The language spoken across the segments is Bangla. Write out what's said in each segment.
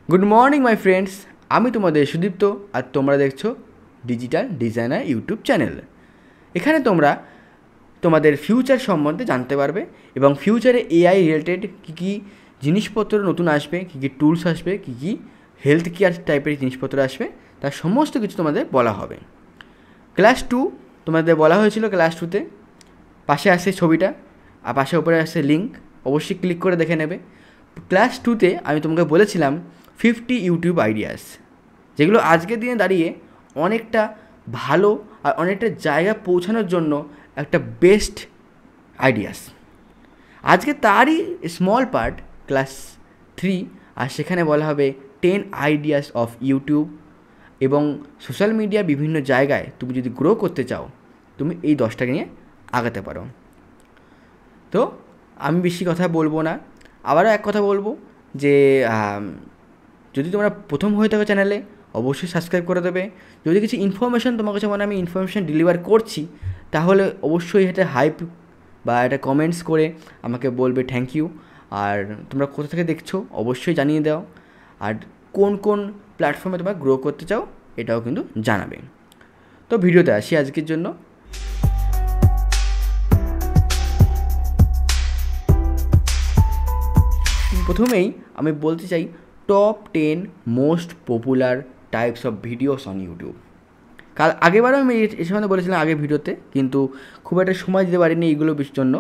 গুড মর্নিং মাই ফ্রেন্ডস, আমি তোমাদের সুদীপ্ত আর তোমরা দেখছো ডিজিটাল ডিজাইনার ইউটিউব চ্যানেল। এখানে তোমরা তোমাদের ফিউচার সম্বন্ধে জানতে পারবে এবং ফিউচারে এআই রিলেটেড কী কী জিনিসপত্র নতুন আসবে, কী কী টুলস আসবে, কী কী হেলথ কেয়ার টাইপের জিনিসপত্র আসবে, তার সমস্ত কিছু তোমাদের বলা হবে। ক্লাস 2 তোমাদের বলা হয়েছিল, ক্লাস 2তে পাশে আসছে ছবিটা আর পাশে ওপরে আসছে লিঙ্ক, অবশ্যই ক্লিক করে দেখে নেবে। ক্লাস 2তে আমি তোমাকে বলেছিলাম 50 ইউটিউব আইডিয়াস, যেগুলো আজকের দিনে দাঁড়িয়ে অনেকটা ভালো আর অনেকটা জায়গা পৌঁছানোর জন্য একটা বেস্ট আইডিয়াস। আজকে তারই স্মল পার্ট ক্লাস 3, আর সেখানে বলা হবে 10 আইডিয়াস অফ ইউটিউব এবং সোশ্যাল মিডিয়া বিভিন্ন জায়গায় তুমি যদি গ্রো করতে চাও, তুমি এই 10টাকে নিয়ে আগাতে পারো। তো আমি বেশি কথা বলবো না, আবারও এক কথা বলবো যে যদি তোমরা প্রথম হয়ে থাকো চ্যানেলে, অবশ্যই সাবস্ক্রাইব করে দেবে। যদি কিছু ইনফরমেশান তোমার কাছে আমি ইনফরমেশান ডেলিভার করছি, তাহলে অবশ্যই এটা হাইপ বা এটা কমেন্টস করে আমাকে বলবে থ্যাংক ইউ। আর তোমরা কোথা থেকে দেখছো অবশ্যই জানিয়ে দাও, আর কোন কোন প্ল্যাটফর্মে তোমরা গ্রো করতে চাও এটাও কিন্তু জানাবে। তো ভিডিওতে আসি আজকের জন্য। প্রথমেই আমি বলতে চাই top 10 most popular types of videos on YouTube. আগেবারও আমি এর সম্বন্ধে বলেছিলাম আগের ভিডিওতে, কিন্তু খুব একটা সময় দিতে পারিনি এইগুলোর জন্য।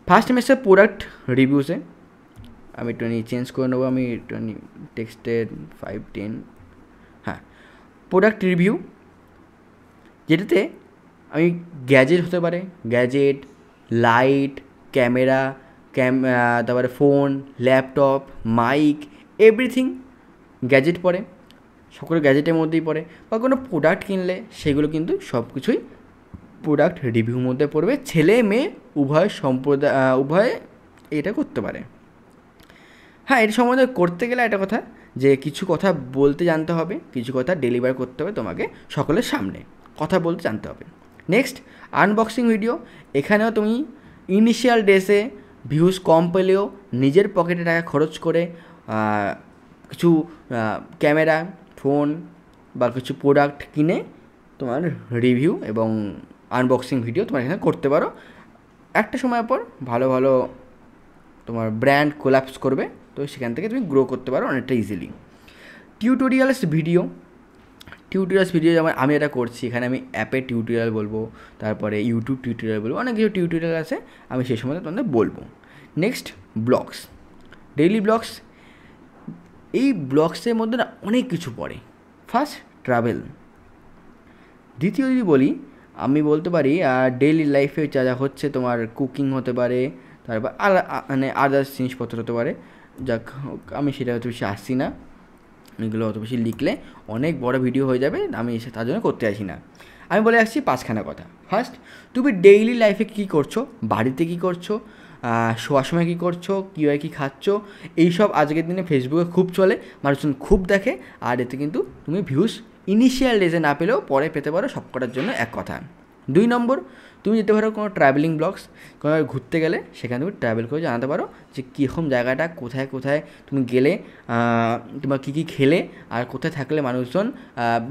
ফার্স্ট টাইম এসে প্রোডাক্ট রিভিউসে আমি একটুখানি চেঞ্জ করে নেবো, আমি একটুখানি টেক্সটের 5-10 হ্যাঁ, প্রোডাক্ট রিভিউ, যেটাতে আমি গ্যাজেট হতে পারে, গ্যাজেট, লাইট, ক্যামেরা, তারপরে phone, laptop, mic, everything gadget পড়ে, সকল গ্যাজেটের মধ্যেই পড়ে। বা কোনো প্রোডাক্ট কিনলে সেগুলো কিন্তু সব কিছুই প্রোডাক্ট রিভিউর মধ্যে পড়বে। ছেলে মেয়ে উভয়ে এটা করতে পারে। হ্যাঁ, এর সম্বন্ধে করতে গেলে একটা কথা, যে কিছু কথা বলতে জানতে হবে, কিছু কথা ডেলিভার করতে হবে, তোমাকে সকলের সামনে কথা বলতে জানতে হবে। Next, unboxing video. এখানেও তুমি ইনিশিয়াল ডেসে ভিউজ কম পেলেও নিজের পকেটে টাকা খরচ করে কিছু ক্যামেরা, ফোন বা কিছু প্রোডাক্ট কিনে তোমার রিভিউ এবং আনবক্সিং ভিডিও তোমার এখানে করতে পারো। একটা সময় পর ভালো ভালো তোমার ব্র্যান্ড কোলাপস করবে, তো সেখান থেকে তুমি গ্রো করতে পারো অনেকটা ইজিলি। টিউটোরিয়ালস ভিডিও যেমন আমি এটা করছি, এখানে আমি অ্যাপের টিউটোরিয়াল বলবো, তারপরে ইউটিউব টিউটোরিয়াল বলবো, অনেক কিছু টিউটোরিয়াল আছে, আমি সেই সময় তোমাদের বলবো। Next, blogs, daily blogs. এই ব্লগসের মধ্যে না অনেক কিছু পড়ে। First, travel. দ্বিতীয় যদি বলি, আমি বলতে পারি ডেইলি লাইফে যা যা হচ্ছে, তোমার কুকিং হতে পারে, তারপর মানে আদার্স জিনিসপত্র হতে পারে। যাক, আমি সেটা অত বেশি আসছি না, এগুলো অত বেশি লিখলে অনেক বড় ভিডিও হয়ে যাবে, আমি তার জন্য করতে আসি না। আমি বলে আসছি 5খানা কথা। ফার্স্ট, তুমি ডেইলি লাইফে কী করছো, বাড়িতে কী করছো, শোয়ার সময় কী করছো, কীভাবে কী খাচ্ছো, এইসব আজকের দিনে ফেসবুকে খুব চলে, মানুষজন খুব দেখে, আর এতে কিন্তু তুমি ভিউজ ইনিশিয়াল ডেজে না পেলেও পরে পেতে পারো, সব কটার জন্য এক কথা। 2 নম্বর, তুমি যেতে পারো কোনো ট্রাভেলিং ব্লগস, কোনো ঘুরতে গেলে সেখানে তুমি ট্রাভেল করে জানাতে পারো যে কীরকম জায়গাটা, কোথায় কোথায় তুমি গেলে, কিংবা কী কী খেলে, আর কোথায় থাকলে মানুষজন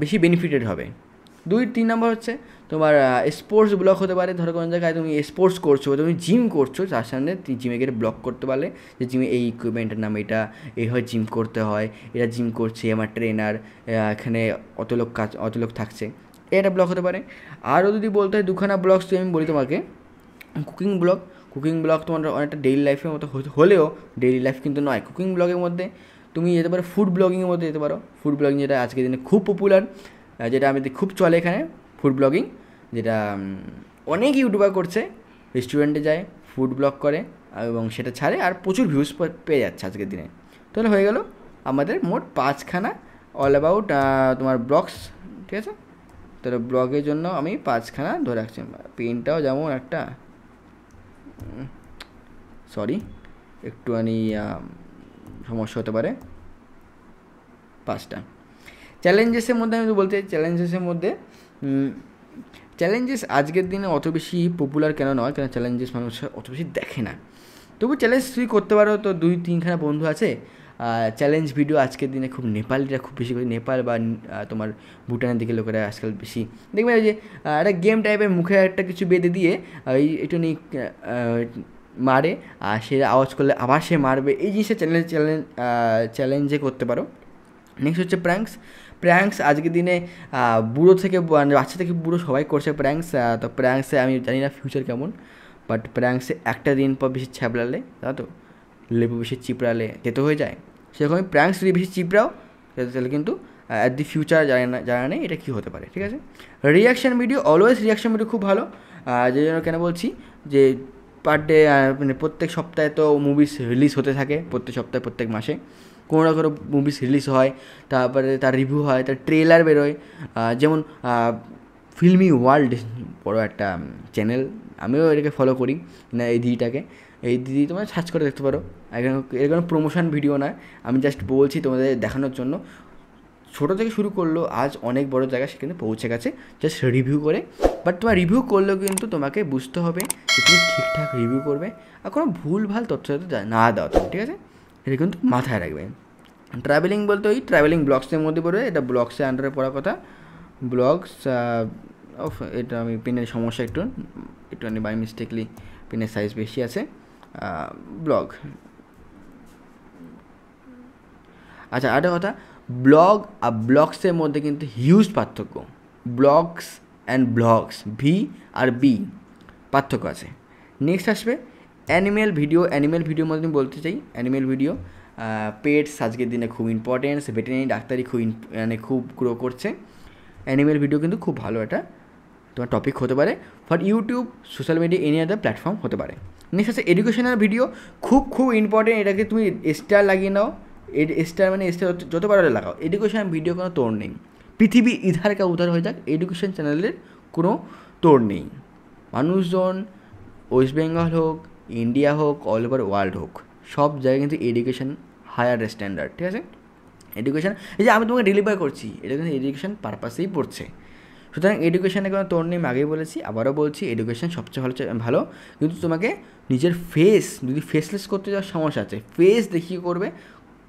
বেশি বেনিফিটেড হবে। 2-3 নম্বর হচ্ছে তোমার স্পোর্টস ব্লগ হতে পারে। ধরো কোনো জায়গায় তুমি স্পোর্টস করছো, তুমি জিম করছো, তার সামনে তুমি জিমে গিয়ে ব্লগ করতে পারলে যে জিমে এই ইকুইপমেন্টের নাম এটা, এইভাবে জিম করতে হয়, এটা জিম করছে আমার ট্রেনার, এখানে অত লোক থাকছে, এটা ব্লগ হতে পারে। আরও যদি বলতে হয় 2খানা ব্লগস যদি আমি বলি তোমাকে, কুকিং ব্লগ তোমার অনেকটা ডেইলি লাইফের মতো হলেও ডেইলি লাইফ কিন্তু নয়। কুকিং ব্লগের মধ্যে তুমি যেতে পারো, ফুড ব্লগিংয়ের মধ্যে যেতে পারো। ফুড ব্লগিং যেটা আজকের দিনে খুব পপুলার, যেটা আমাদের খুব চলে এখানে, ফুড ব্লগিং, যেটা অনেক ইউটিউবার করছে, রেস্টুরেন্টে যায়, ফুড ব্লগ করে এবং সেটা ছাড়ে, আর প্রচুর ভিউজ পেয়ে যাচ্ছে আজকের দিনে। তাহলে হয়ে গেল আমাদের মোট 5খানা অল অ্যাবাউট তোমার ব্লগস, ঠিক আছে? তাহলে ব্লগের জন্য আমি 5খানা ধরে রাখছি। পেনটাও যেমন একটা, সরি একটুখানি সমস্যা হতে পারে। 5টা চ্যালেঞ্জেসের মধ্যে আমি বলতে চাই, চ্যালেঞ্জেস আজকের দিনে অত বেশি পপুলার কেন নয়, কেন চ্যালেঞ্জেস মানুষ অত বেশি দেখে না। তবু চ্যালেঞ্জ তুই করতে পারো, তো 2-3খানা বন্ধু আছে, চ্যালেঞ্জ ভিডিও আজকের দিনে খুব নেপালিরা খুব বেশি করে, নেপাল বা তোমার ভুটানের দিকে লোকেরা আজকাল বেশি দেখবে যে একটা গেম টাইপের মুখে একটা কিছু বেঁধে দিয়ে এই একটু মারে, আর সে আওয়াজ করলে আবার সে মারবে, এই জিনিসটা চ্যালেঞ্জে করতে পারো। নেক্সট হচ্ছে প্র্যাঙ্কস আজকের দিনে বুড়ো থেকে বাচ্চা থেকে বুড়ো সবাই করছে প্র্যাঙ্কস। তো প্র্যাঙ্কসে আমি জানি না ফিউচার কেমন, বাট প্র্যাঙ্কসে একটা দিন পর বেশি ছ্যাবলালে তা তো লেবু বেশি চিপড়ালে তেতো হয়ে যায়, সেরকমই প্র্যাঙ্কস যদি বেশি চিপড়াও তাহলে কিন্তু অ্যাট দি ফিউচার জানা নেই এটা কী হতে পারে, ঠিক আছে। Reaction video, always reaction video খুব ভালো। যে জন্য কেন বলছি যে পার ডে মানে প্রত্যেক সপ্তাহে তো মুভিস রিলিজ হতে থাকে, প্রত্যেক সপ্তাহে প্রত্যেক মাসে কোনো না কোনো মুভিস রিলিজ হয়, তারপরে তার রিভিউ হয়, তার ট্রেলার বেরোয়। যেমন ফিল্মি ওয়ার্ল্ড বড়ো একটা চ্যানেল, আমিও এটাকে ফলো করি না, এই দিদি তোমরা সার্চ করে দেখতে পারো। এর কোনো প্রমোশন ভিডিও না, আমি জাস্ট বলছি তোমাদের দেখানোর জন্য। ছোটো থেকে শুরু করলো, আজ অনেক বড় জায়গায় সেখানে পৌঁছে গেছে জাস্ট রিভিউ করে। বাট তোমার রিভিউ করলেও কিন্তু তোমাকে বুঝতে হবে যে তুমি ঠিকঠাক রিভিউ করবে আর কোনো ভুলভাল তথ্য না দাও তুমি, ঠিক আছে, এটা কিন্তু মাথায় রাখবে। ট্রাভেলিং বলতে ওই ট্রাভেলিং ব্লগসের মধ্যে পড়বে, এটা ব্লগসের আন্ডারে পড়ার কথা। ব্লগস এটা আমি পেনের সমস্যা একটুখানি বাই মিস্টেকলি পেনের সাইজ বেশি আছে। ব্লগ, আচ্ছা আরেকটা কথা, ব্লগ আর ব্লগসের মধ্যে কিন্তু হিউজ পার্থক্য। ব্লগস অ্যান্ড ব্লগস, ভি আর বি পার্থক্য আছে। নেক্সট আসবে অ্যানিমেল ভিডিওর মধ্যে আমি বলতে চাই, অ্যানিমেল ভিডিও পেটস আজকের দিনে খুব ইম্পর্টেন্স, ভেটেরিনারি ডাক্তারি খুব গ্রো করছে। অ্যানিমেল ভিডিও কিন্তু খুব ভালো একটা তোমার টপিক হতে পারে for YouTube, social media, any other platform হতে পারে। নেক্সট আছে এডুকেশনাল ভিডিও, খুব ইম্পর্টেন্ট, এটাকে তুমি স্টার লাগিয়ে নাও, স্টার মানে স্টার যত পারো লাগাও। এডুকেশন ভিডিও কোনো তোড় নেই, পৃথিবী ইধার কা উধার হয়ে যাক, এডুকেশন চ্যানেলের কোনো তোড় নেই। মানুষজন ওয়েস্ট বেঙ্গল হোক, ইন্ডিয়া হোক, অল ওভার ওয়ার্ল্ড হোক, সব জায়গায় কিন্তু এডুকেশন হায়ার স্ট্যান্ডার্ড, ঠিক আছে। এডুকেশন, এই যে আমি তোমাকে ডেলিভার করছি, এটা কিন্তু এডুকেশন পারপাসেই পড়ছে। সুতরাং এডুকেশানে কোনো তোড় নেই, আমি আগেই বলেছি আবারও বলছি, এডুকেশান সবচেয়ে ভালো, কিন্তু তোমাকে নিজের ফেস যদি ফেসলেস করতে যাওয়ার সমস্যা আছে, ফেস দেখিয়ে করবে,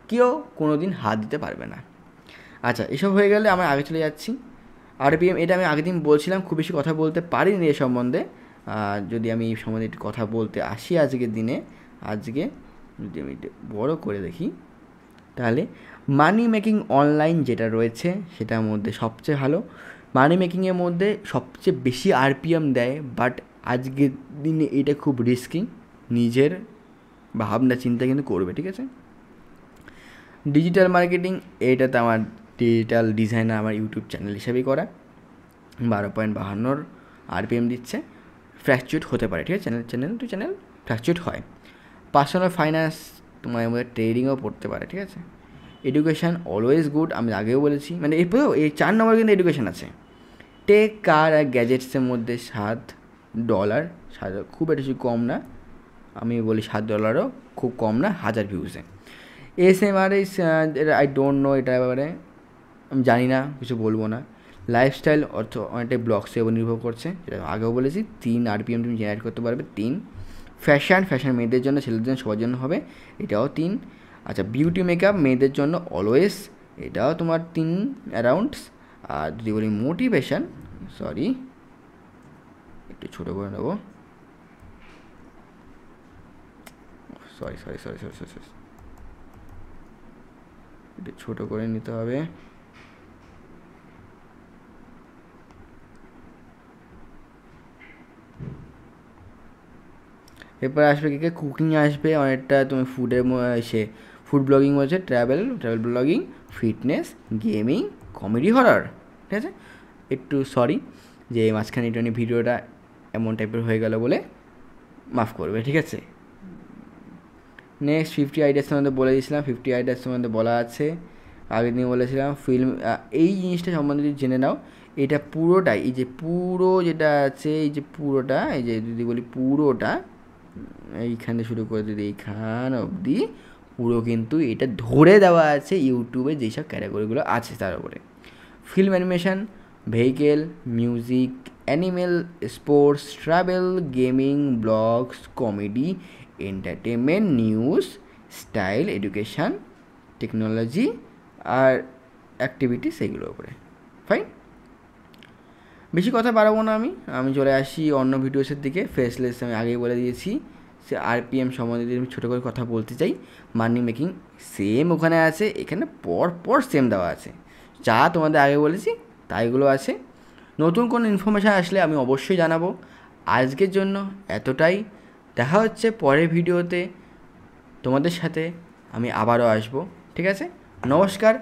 কেউ কোনো দিন হাত দিতে পারবে না। আচ্ছা, এসব হয়ে গেলে আমরা আগে চলে যাচ্ছি আরপিএম। এটা আমি আগের দিন বলছিলাম, খুব বেশি কথা বলতে পারিনি এ সম্বন্ধে। যদি আমি এই সম্বন্ধে একটু কথা বলতে আসি আজকের দিনে, আজকে যদি আমি বড় করে দেখি, তাহলে মানি মেকিং অনলাইন যেটা রয়েছে সেটার মধ্যে সবচেয়ে ভালো, মানি মেকিংয়ের মধ্যে সবচেয়ে বেশি আরপিএম দেয়, বাট আজকের দিনে এটা খুব রিস্কি, নিজের ভাবনা চিন্তা কিন্তু করবে, ঠিক আছে। ডিজিটাল মার্কেটিং, এটাতে আমার ডিজিটাল ডিজাইনার আমার ইউটিউব চ্যানেল হিসাবেই করা, 12.52 আরপিএম দিচ্ছে, ফ্ল্যাকচুয়েট হতে পারে, ঠিক আছে, চ্যানেল টু চ্যানেল ফ্ল্যাকচুয়েট হয়। পার্সোনাল ফাইন্যান্স তোমার মধ্যে ট্রেডিংও পড়তে পারে, ঠিক আছে। এডুকেশান অলওয়েজ গুড, আমি আগেও বলেছি, মানে এরপরেও এই 4 নম্বর কিন্তু এডুকেশান আছে। টেক, কার আর গ্যাজেটসের মধ্যে $7, খুব একটা কম না, আমি বলি $7 খুব কম না 1000 ভিউজে। ASMR আই ডোন্ট নো, এটার ব্যাপারে আমি জানি না, কিছু বলবো না। লাইফস্টাইল অর্থ অনেকটাই ব্লগসের উপর নির্ভর করছে, যেটা আগেও বলেছি, 3 আরপিএম তুমি জেনারেট করতে পারবে, 3। ফ্যাশন মেয়েদের জন্য, ছেলেদের জন্য, সবার জন্য হবে, এটাও 3। আচ্ছা, বিউটি মেকআপ মেয়েদের জন্য অলওয়েজ, এটাও তোমার 3 অ্যারাউন্ডস। আর যদি বলি মোটিভেশন, একটু ছোটো করে নেবো, সরি একটু ছোটো করে নিতে হবে। এরপর আসবে কি, কুকিং আসবে অনেকটা, তুমি ফুড ব্লগিং বলছে, travel blogging, fitness, gaming, comedy, horror, ঠিক আছে। একটু সরি যে মাঝখানে একটুখানি ভিডিওটা এমন টাইপের হয়ে গেল বলে মাফ করবে, ঠিক আছে। নেক্সট 50 আইডিয়াস সম্বন্ধে বলে দিয়েছিলাম, 50 আইডিয়াস সম্বন্ধে বলা আছে, আগের দিন বলেছিলাম। ফিল্ম, এই জিনিসটা সম্বন্ধে যদি জেনে নাও, এটা পুরোটাই, এই যে পুরো যেটা আছে, এই যে পুরোটা, এই যে যদি বলি পুরোটা এইখানে শুরু করে যদি এইখান অবধি পুরো কিন্তু এটা ধরে দেওয়া আছে ইউটিউবে যেসব ক্যাটাগরিগুলো আছে তার উপরে। Film, animation, vehicle, music, animal, sports, travel, gaming, blogs, comedy, entertainment, news, style, education, technology আর অ্যাক্টিভিটি সেইগুলোর উপরে। ফাইন, বেশি কথা বাড়াবো না। আমি চলে আসি অন্য ভিডিওসের দিকে। ফেসলেস আমি আগেই বলে দিয়েছি। সে RPM সম্বন্ধে যদি আমি ছোটো করে কথা বলতে চাই, মানি মেকিং সেম ওখানে আছে, এখানে পর সেম দেওয়া আছে। যা তোমাদের আগে বলেছি তাইগুলো আছে। নতুন কোনো ইনফরমেশান আসলে আমি অবশ্যই জানাবো। আজকের জন্য এতটাই। দেখা হচ্ছে পরের ভিডিওতে, তোমাদের সাথে আমি আবারও আসবো। ঠিক আছে, নমস্কার।